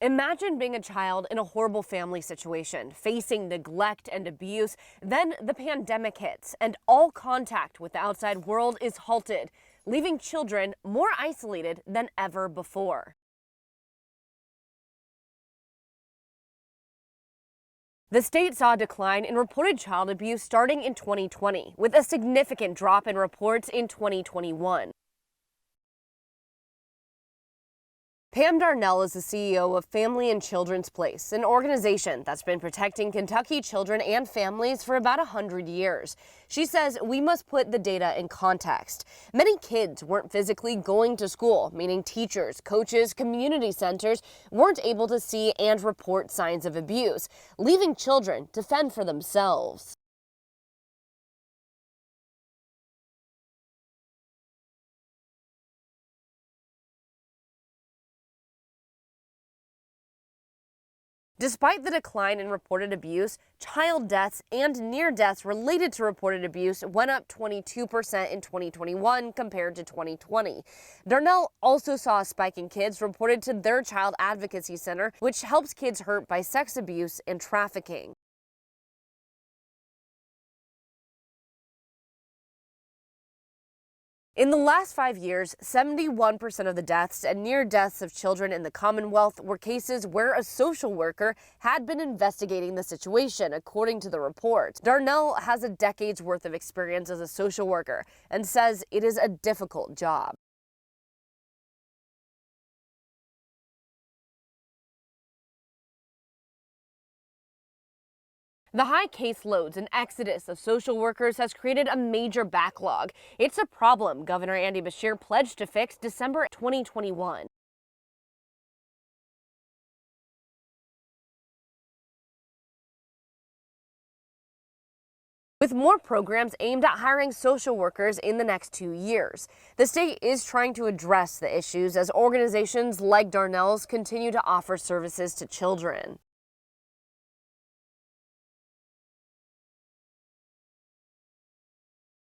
Imagine being a child in a horrible family situation, facing neglect and abuse. Then the pandemic hits, and all contact with the outside world is halted, leaving children more isolated than ever before. The state saw a decline in reported child abuse starting in 2020, with a significant drop in reports in 2021. Pam Darnell is the CEO of Family and Children's Place, an organization that's been protecting Kentucky children and families for about 100 years. She says we must put the data in context. Many kids weren't physically going to school, meaning teachers, coaches, community centers weren't able to see and report signs of abuse, leaving children to fend for themselves. Despite the decline in reported abuse, child deaths and near deaths related to reported abuse went up 22% in 2021 compared to 2020. Darnell also saw a spike in kids reported to their child advocacy center, which helps kids hurt by sex abuse and trafficking. In the last 5 years, 71% of the deaths and near deaths of children in the Commonwealth were cases where a social worker had been investigating the situation, according to the report. Darnell has a decade's worth of experience as a social worker and says it is a difficult job. The high caseloads and exodus of social workers has created a major backlog. It's a problem Governor Andy Beshear pledged to fix December 2021. With more programs aimed at hiring social workers in the next 2 years. The state is trying to address the issues as organizations like Darnell's continue to offer services to children.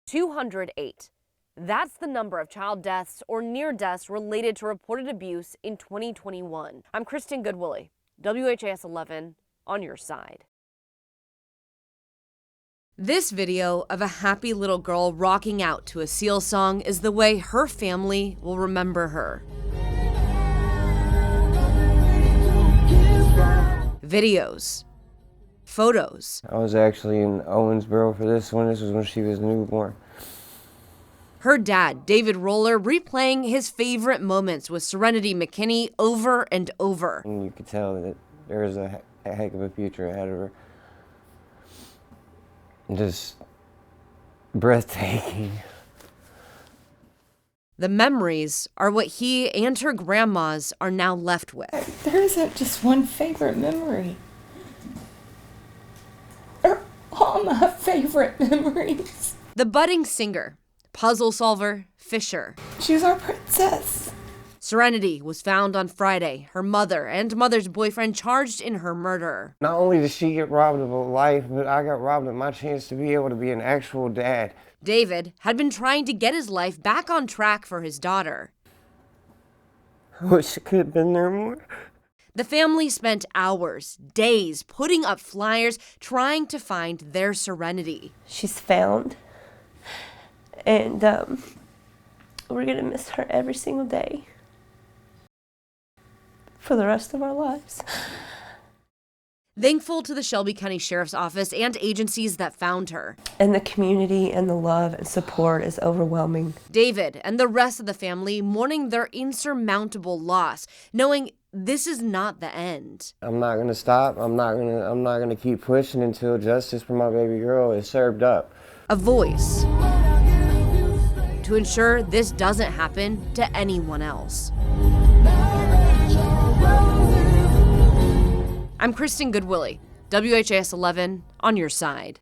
208. That's the number of child deaths or near deaths related to reported abuse in 2021. I'm Kristen Goodwillie, WHAS 11, on your side. This video of a happy little girl rocking out to a Seal song is the way her family will remember her. Videos. Photos. I was actually in Owensboro for this one. This was when she was newborn. Her dad, David Roller, replaying his favorite moments with Serenity McKinney over and over. And you could tell that there was a heck of a future ahead of her. Just breathtaking. The memories are what he and her grandmas are now left with. There isn't just one favorite memory. They're all my favorite memories. The budding singer, puzzle solver, Fisher. She was our princess. Serenity was found on Friday, her mother and mother's boyfriend charged in her murder. Not only did she get robbed of a life, but I got robbed of my chance to be able to be an actual dad. David had been trying to get his life back on track for his daughter. I wish I could have been there more. The family spent hours, days, putting up flyers trying to find their Serenity. She's found, and we're gonna miss her every single day for the rest of our lives. Thankful to the Shelby County Sheriff's Office and agencies that found her. And the community and the love and support is overwhelming. David and the rest of the family mourning their insurmountable loss, knowing this is not the end. I'm not gonna stop. I'm not gonna keep pushing until justice for my baby girl is served up. A voice to ensure this doesn't happen to anyone else. I'm Kristen Goodwillie, WHAS 11, on your side.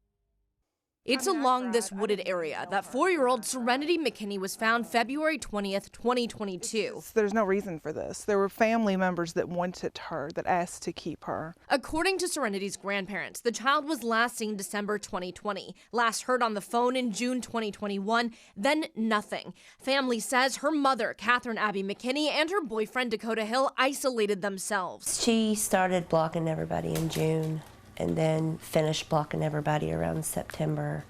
It's along this wooded area that 4-year-old Serenity McKinney was found February 20th, 2022. There's no reason for this. There were family members that wanted her, that asked to keep her. According to Serenity's grandparents, the child was last seen December 2020, last heard on the phone in June 2021, then nothing. Family says her mother, Catherine Abby McKinney, and her boyfriend, Dakota Hill, isolated themselves. She started blocking everybody in June and then finished blocking everybody around September.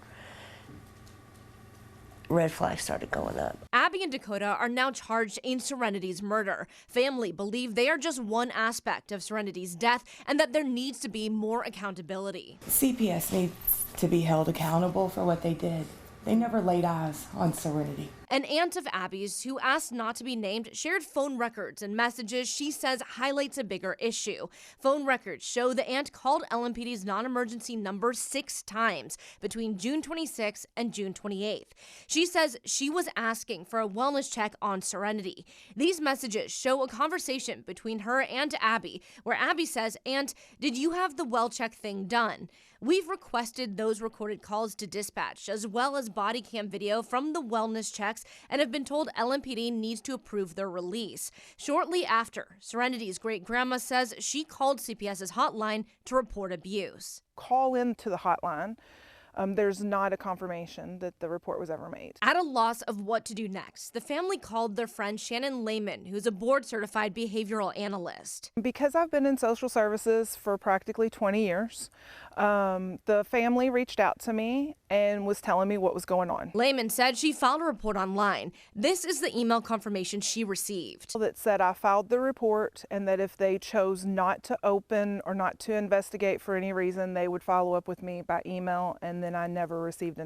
Red flags started going up. Abby and Dakota are now charged in Serenity's murder. Family believe they are just one aspect of Serenity's death and that there needs to be more accountability. CPS needs to be held accountable for what they did. They never laid eyes on Serenity. An aunt of Abby's, who asked not to be named, shared phone records and messages she says highlights a bigger issue. Phone records show the aunt called LMPD's non-emergency number 6 times between June 26th and June 28th. She says she was asking for a wellness check on Serenity. These messages show a conversation between her and Abby, where Abby says, "Aunt, did you have the well check thing done?" We've requested those recorded calls to dispatch, as well as body cam video from the wellness checks, and have been told LMPD needs to approve their release. Shortly after, Serenity's great-grandma says she called CPS's hotline to report abuse. Call into the hotline. There's not a confirmation that the report was ever made. At a loss of what to do next, the family called their friend Shannon Lehman, who's a board-certified behavioral analyst. Because I've been in social services for practically 20 years, the family reached out to me and was telling me what was going on. Lehman said she filed a report online. This is the email confirmation she received. That said I filed the report and that if they chose not to open or not to investigate for any reason, they would follow up with me by email, and then I never received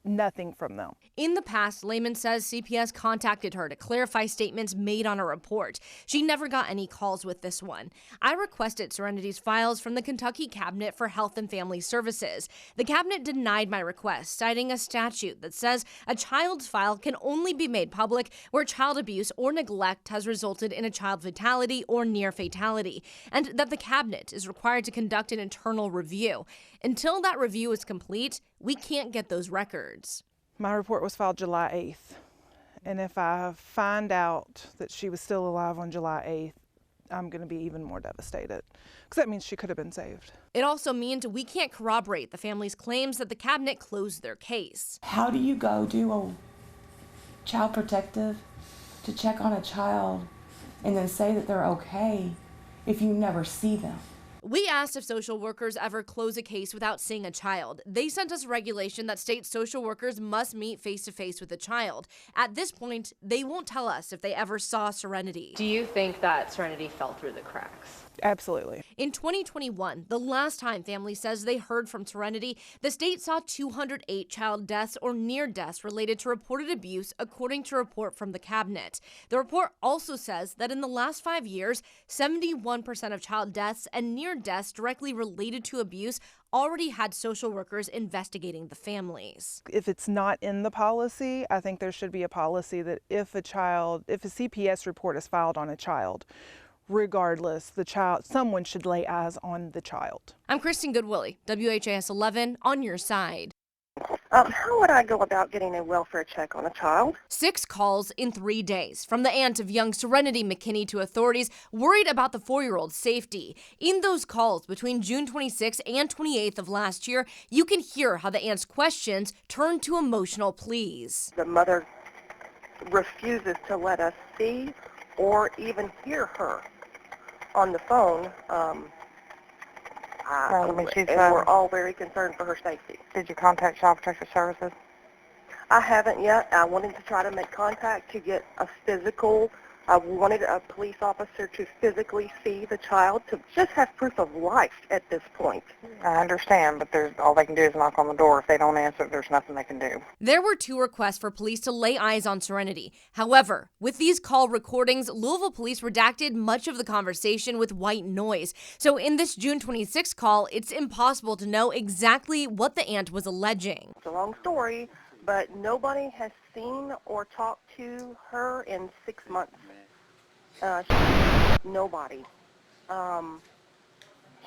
nothing from them. In the past, Lehman says CPS contacted her to clarify statements made on a report. She never got any calls with this one. I requested Serenity's files from the Kentucky Cabinet for Health and Family Services. The cabinet denied my request, citing a statute that says a child's file can only be made public where child abuse or neglect has resulted in a child fatality or near fatality, and that the cabinet is required to conduct an internal review. Until that review is complete, we can't get those records. My report was filed July 8th, and if I find out that she was still alive on July 8th, I'm going to be even more devastated, because that means she could have been saved. It also means we can't corroborate the family's claims that the cabinet closed their case. How do you go do a child protective to check on a child and then say that they're okay if you never see them? We asked if social workers ever close a case without seeing a child. They sent us regulation that states social workers must meet face-to-face with a child. At this point, they won't tell us if they ever saw Serenity. Do you think that Serenity fell through the cracks? Absolutely. In 2021, the last time family says they heard from Serenity, the state saw 208 child deaths or near deaths related to reported abuse, according to a report from the cabinet. The report also says that in the last 5 years, 71% of child deaths and near deaths directly related to abuse already had social workers investigating the families. If it's not in the policy, I think there should be a policy that if a CPS report is filed on a child, regardless, someone should lay eyes on the child. I'm Kristen Goodwillie, WHAS 11, on your side. How would I go about getting a welfare check on a child? 6 calls in 3 days, from the aunt of young Serenity McKinney to authorities worried about the 4-year-old's safety. In those calls between June 26th and 28th of last year, you can hear how the aunt's questions turned to emotional pleas. The mother refuses to let us see or even hear her on the phone. And we're all very concerned for her safety. Did you contact Child Protective Services? I haven't yet. I wanted to try to make contact to get a physical. I wanted a police officer to physically see the child, to just have proof of life at this point. I understand, but all they can do is knock on the door. If they don't answer, there's nothing they can do. There were 2 requests for police to lay eyes on Serenity. However, with these call recordings, Louisville police redacted much of the conversation with white noise. So in this June 26th call, it's impossible to know exactly what the aunt was alleging. It's a long story, but nobody has seen or talked to her in 6 months. Nobody.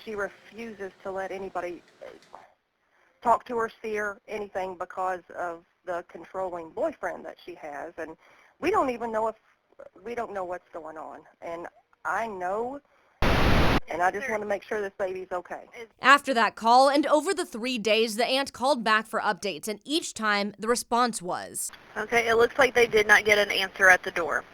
She refuses to let anybody talk to her, see her, anything because of the controlling boyfriend that she has. And we don't even know what's going on. And I know, and I just want to make sure this baby's okay. After that call and over the 3 days, the aunt called back for updates, and each time the response was, Okay, it looks like they did not get an answer at the door.